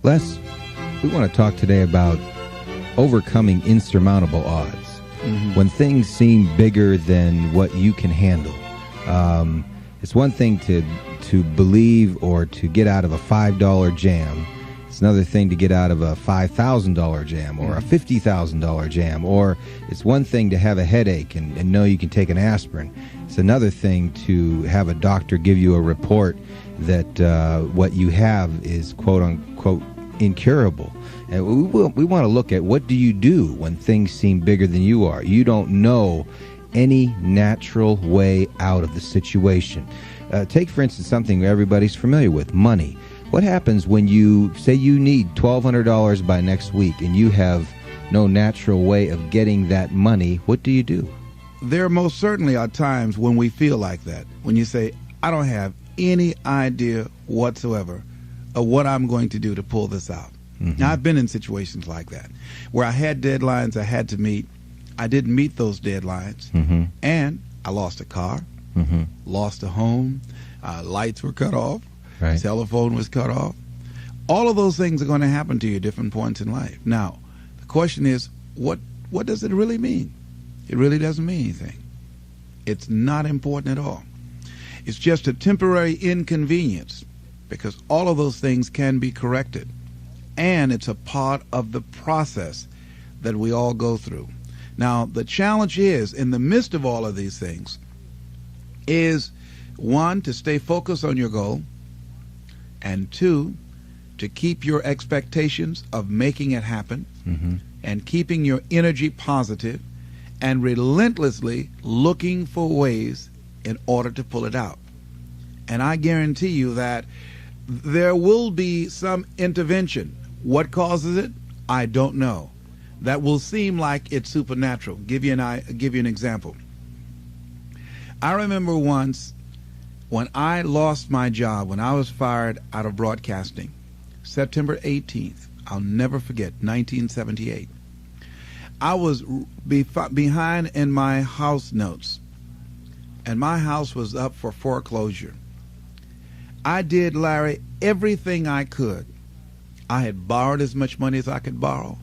Les, we want to talk today about overcoming insurmountable odds. When things seem bigger than what you can handle. It's one thing to believe or to get out of a $5 jam. It's another thing to get out of a $5,000 jam or a $50,000 jam. Or it's one thing to have a headache and know you can take an aspirin. It's another thing to have a doctor give you a report that what you have is quote-unquote incurable. And we want to look at what do you do when things seem bigger than you are. You don't know any natural way out of the situation. Take, for instance, something everybody's familiar with, money. What happens when you say you need $1,200 by next week and you have no natural way of getting that money? What do you do? There most certainly are times when we feel like that. When you say, I don't have any idea whatsoever of what I'm going to do to pull this out. Now, I've been in situations like that where I had deadlines I had to meet. I didn't meet those deadlines, and I lost a car, lost a home, lights were cut off, telephone was cut off. All of those things are going to happen to you at different points in life. Now, the question is, what does it really mean? It really doesn't mean anything. It's not important at all. It's just a temporary inconvenience because all of those things can be corrected. And it's a part of the process that we all go through. Now, the challenge is, in the midst of all of these things, is one, to stay focused on your goal, and two, to keep your expectations of making it happen, and keeping your energy positive, and relentlessly looking for ways in order to pull it out. And I guarantee you that there will be some intervention. What causes it? I don't know. That will seem like it's supernatural. Give you an example. I remember once when I lost my job, when I was fired out of broadcasting, September 18th, I'll never forget, 1978. I was behind in my house notes, and my house was up for foreclosure. I did, Larry, everything I could. I had borrowed as much money as I could borrow.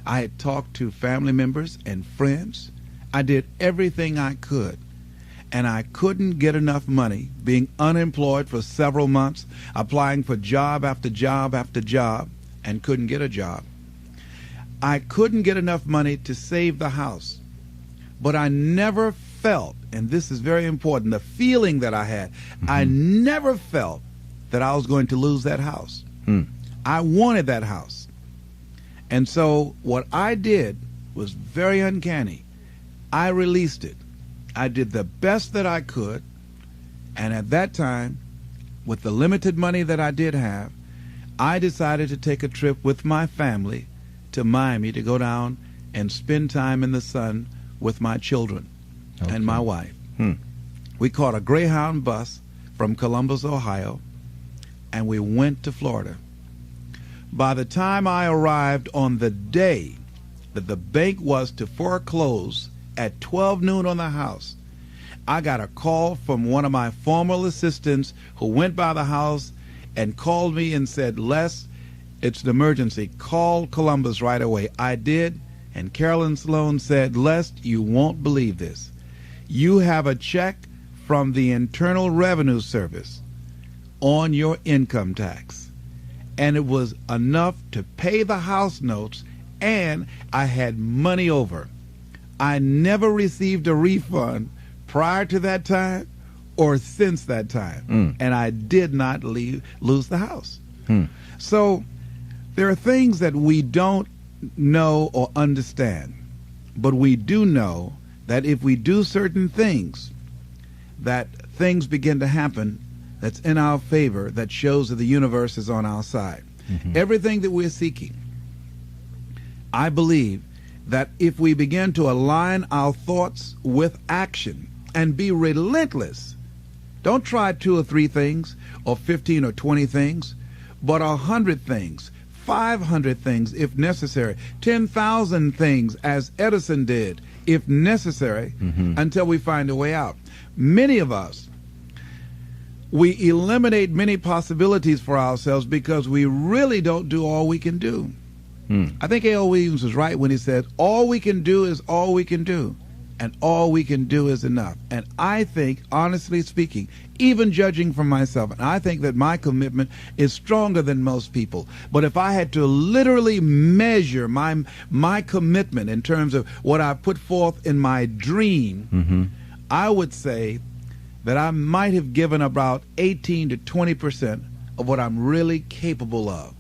I had talked to family members and friends. I did everything I could. And I couldn't get enough money, being unemployed for several months, applying for job after job after job, and couldn't get a job. I couldn't get enough money to save the house. But I never felt, and this is very important, the feeling that I had, I never felt that I was going to lose that house. I wanted that house. And so what I did was very uncanny. I released it. I did the best that I could. And at that time, with the limited money that I did have, I decided to take a trip with my family to Miami to go down and spend time in the sun with my children and my wife. We caught a Greyhound bus from Columbus, Ohio, and we went to Florida. By the time I arrived on the day that the bank was to foreclose at 12 noon on the house, I got a call from one of my former assistants who went by the house and called me and said, Les, it's an emergency. Call Columbus right away. I did, and Carolyn Sloan said, Les, you won't believe this. You have a check from the Internal Revenue Service on your income tax. And it was enough to pay the house notes, and I had money over. I never received a refund prior to that time or since that time. And I did not lose the house. So there are things that we don't know or understand, but we do know that if we do certain things, that things begin to happen that's in our favor, that shows that the universe is on our side. Everything that we're seeking, I believe that if we begin to align our thoughts with action and be relentless, don't try 2 or 3 things or 15 or 20 things, but 100 things, 500 things if necessary, 10,000 things as Edison did if necessary, until we find a way out. Many of us we eliminate many possibilities for ourselves because we really don't do all we can do. I think A.L. Williams was right when he said, all we can do is all we can do, and all we can do is enough. And I think, honestly speaking, even judging from myself, and I think that my commitment is stronger than most people. But if I had to literally measure my commitment in terms of what I put forth in my dream, I would say that I might have given about 18 to 20% of what I'm really capable of.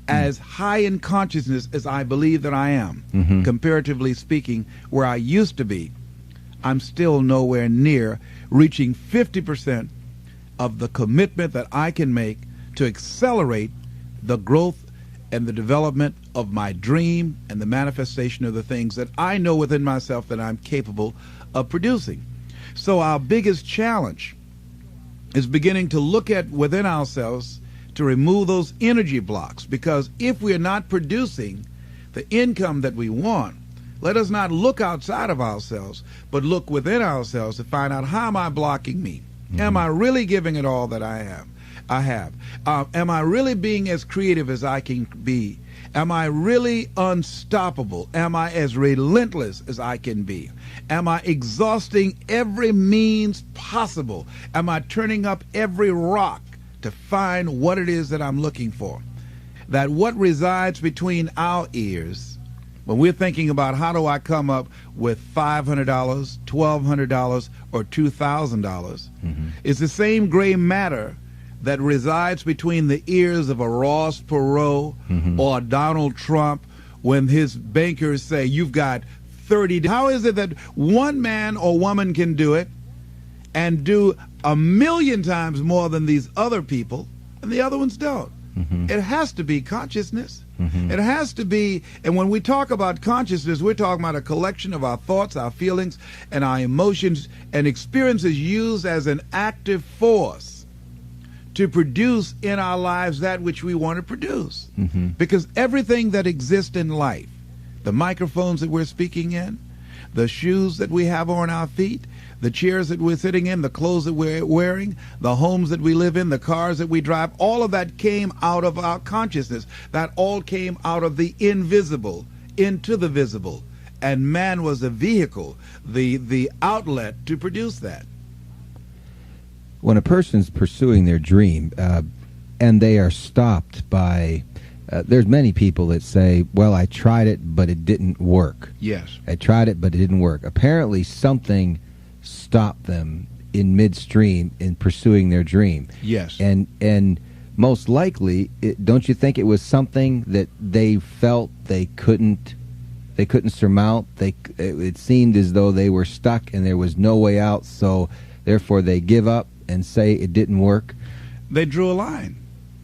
As high in consciousness as I believe that I am, comparatively speaking, where I used to be, I'm still nowhere near reaching 50% of the commitment that I can make to accelerate the growth and the development of my dream and the manifestation of the things that I know within myself that I'm capable of producing. So our biggest challenge is beginning to look at within ourselves to remove those energy blocks, because if we're not producing the income that we want, let us not look outside of ourselves, but look within ourselves to find out, how am I blocking me? Am I really giving it all that I have? Am I really being as creative as I can be? Am I really unstoppable? Am I as relentless as I can be? Am I exhausting every means possible? Am I turning up every rock to find what it is that I'm looking for? That what resides between our ears, when we're thinking about how do I come up with $500, $1,200, or $2,000, is the same gray matter that resides between the ears of a Ross Perot or a Donald Trump when his bankers say, you've got 30 days. How is it that one man or woman can do it and do 1,000,000 times more than these other people, and the other ones don't? It has to be consciousness. It has to be, and when we talk about consciousness, we're talking about a collection of our thoughts, our feelings, and our emotions and experiences used as an active force to produce in our lives that which we want to produce. Because everything that exists in life, the microphones that we're speaking in, the shoes that we have on our feet, the chairs that we're sitting in, the clothes that we're wearing, the homes that we live in, the cars that we drive, all of that came out of our consciousness. That all came out of the invisible into the visible. And man was the vehicle, the outlet to produce that. When a person's pursuing their dream and they are stopped by, there's many people that say, well, I tried it, but it didn't work. Yes. I tried it, but it didn't work. Apparently something stopped them in midstream in pursuing their dream. Yes. And most likely, don't you think it was something that they felt they couldn't surmount? It seemed as though they were stuck and there was no way out, so therefore they give up and say it didn't work? They drew a line.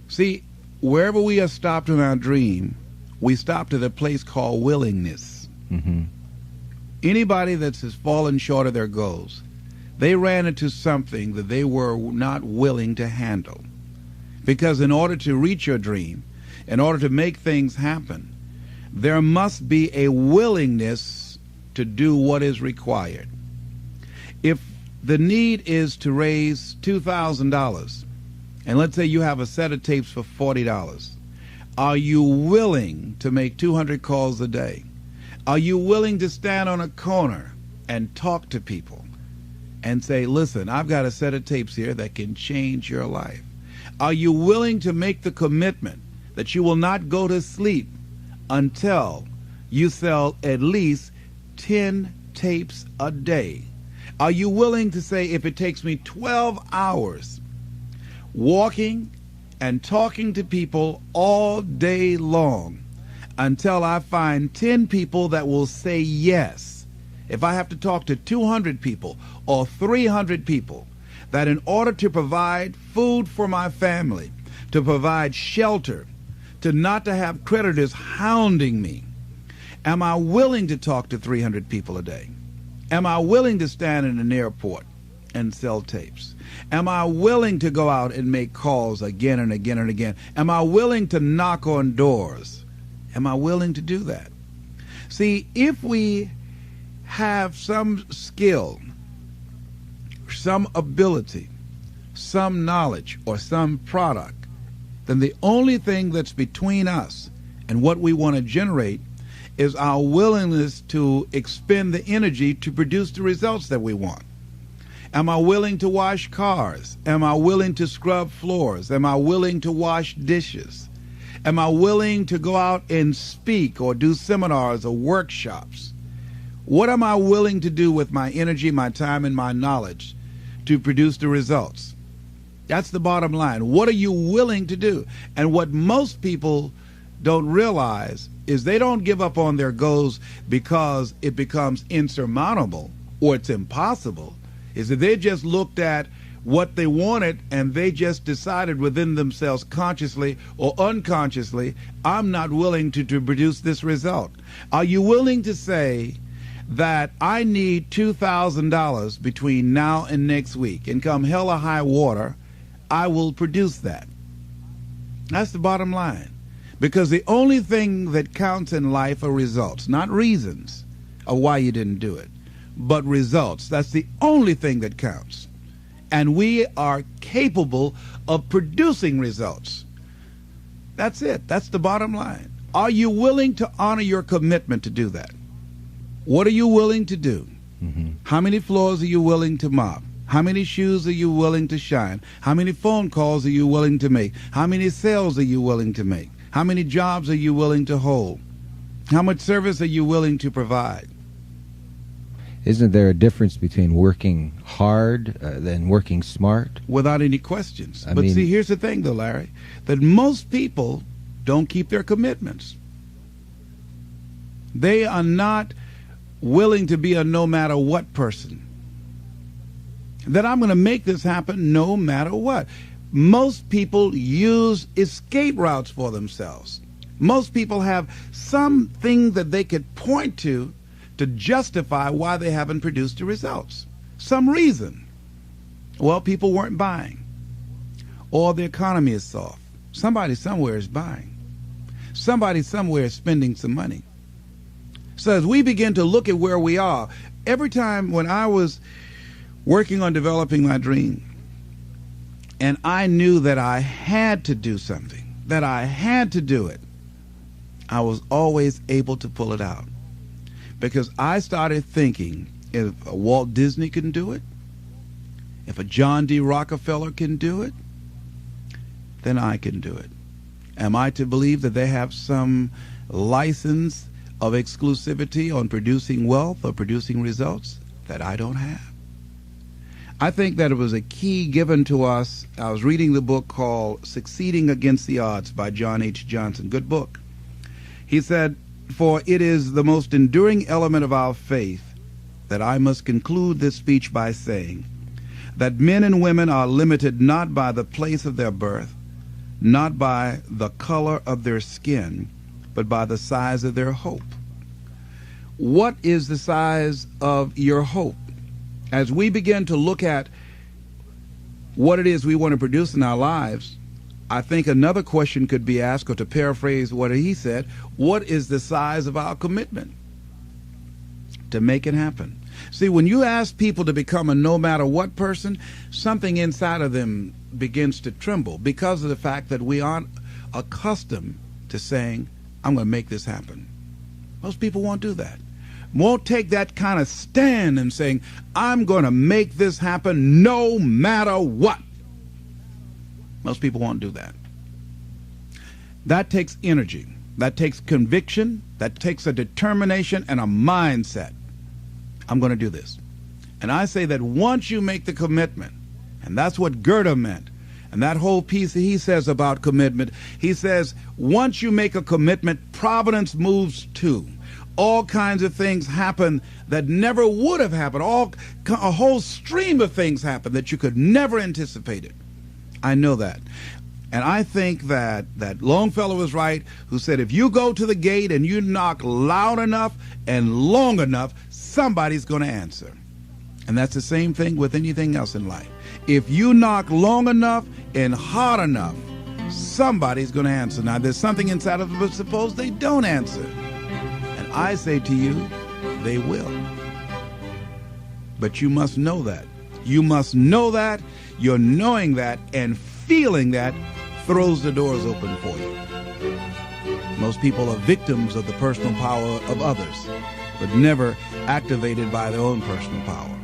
See, wherever we are stopped in our dream, we stopped at a place called willingness. Anybody that has fallen short of their goals, they ran into something that they were not willing to handle. Because in order to reach your dream, in order to make things happen, there must be a willingness to do what is required. If the need is to raise $2,000, and let's say you have a set of tapes for $40, are you willing to make 200 calls a day? Are you willing to stand on a corner and talk to people and say, listen, I've got a set of tapes here that can change your life? Are you willing to make the commitment that you will not go to sleep until you sell at least 10 tapes a day? Are you willing to say, if it takes me 12 hours walking and talking to people all day long until I find 10 people that will say yes, if I have to talk to 200 people or 300 people, that in order to provide food for my family, to provide shelter, to not to have creditors hounding me, am I willing to talk to 300 people a day? Am I willing to stand in an airport and sell tapes? Am I willing to go out and make calls again and again and again? Am I willing to knock on doors? Am I willing to do that? See, if we have some skill, some ability some knowledge or some product, then the only thing that's between us and what we want to generate is our willingness to expend the energy to produce the results that we want. Am I willing to wash cars? Am I willing to scrub floors? Am I willing to wash dishes? Am I willing to go out and speak or do seminars or workshops? What am I willing to do with my energy, my time, and my knowledge to produce the results? That's the bottom line. What are you willing to do? And what most people don't realize is they don't give up on their goals because it becomes insurmountable or it's impossible, is that they just looked at what they wanted and they just decided within themselves, consciously or unconsciously, I'm not willing to produce this result. Are you willing to say that I need $2,000 between now and next week, and come hell or high water, I will produce that? That's the bottom line. Because the only thing that counts in life are results, not reasons of why you didn't do it, but results. That's the only thing that counts. And we are capable of producing results. That's it. That's the bottom line. Are you willing to honor your commitment to do that? What are you willing to do? Mm-hmm. How many floors are you willing to mop? How many shoes are you willing to shine? How many phone calls are you willing to make? How many sales are you willing to make? How many jobs are you willing to hold? How much service are you willing to provide? Isn't there a difference between working hard than working smart? Without any questions. But see, here's the thing, though, Larry, that most people don't keep their commitments. They are not willing to be a no matter what person. That I'm going to make this happen no matter what. Most people use escape routes for themselves. Most people have something that they could point to justify why they haven't produced the results. Some reason. Well, people weren't buying. Or the economy is soft. Somebody somewhere is buying. Somebody somewhere is spending some money. So as we begin to look at where we are, every time when I was working on developing my dream, and I knew that I had to do something, that I had to do it, I was always able to pull it out. Because I started thinking, if a Walt Disney can do it, if a John D. Rockefeller can do it, then I can do it. Am I to believe that they have some license of exclusivity on producing wealth or producing results that I don't have? I think that it was a key given to us. I was reading the book called Succeeding Against the Odds by John H. Johnson. Good book. He said, "For it is the most enduring element of our faith that I must conclude this speech by saying that men and women are limited not by the place of their birth, not by the color of their skin, but by the size of their hope." What is the size of your hope? As we begin to look at what it is we want to produce in our lives, I think another question could be asked, or to paraphrase what he said, what is the size of our commitment to make it happen? See, when you ask people to become a no matter what person, something inside of them begins to tremble because of the fact that we aren't accustomed to saying, I'm going to make this happen. Most people won't do that. Won't take that kind of stand and saying, I'm going to make this happen no matter what. Most people won't do that. That takes energy. That takes conviction. That takes a determination and a mindset. I'm going to do this. And I say that once you make the commitment, and that's what Goethe meant, and that whole piece that he says about commitment, he says, once you make a commitment, providence moves too. All kinds of things happen that never would have happened. A whole stream of things happen that you could never anticipate it. I know that. And I think that Longfellow was right, who said, if you go to the gate and you knock loud enough and long enough, somebody's going to answer. And that's the same thing with anything else in life. If you knock long enough and hard enough, somebody's going to answer. Now, there's something inside of them, but suppose they don't answer. And I say to you, they will. But you must know that. You must know that. Your knowing that and feeling that throws the doors open for you. Most people are victims of the personal power of others, but never activated by their own personal power.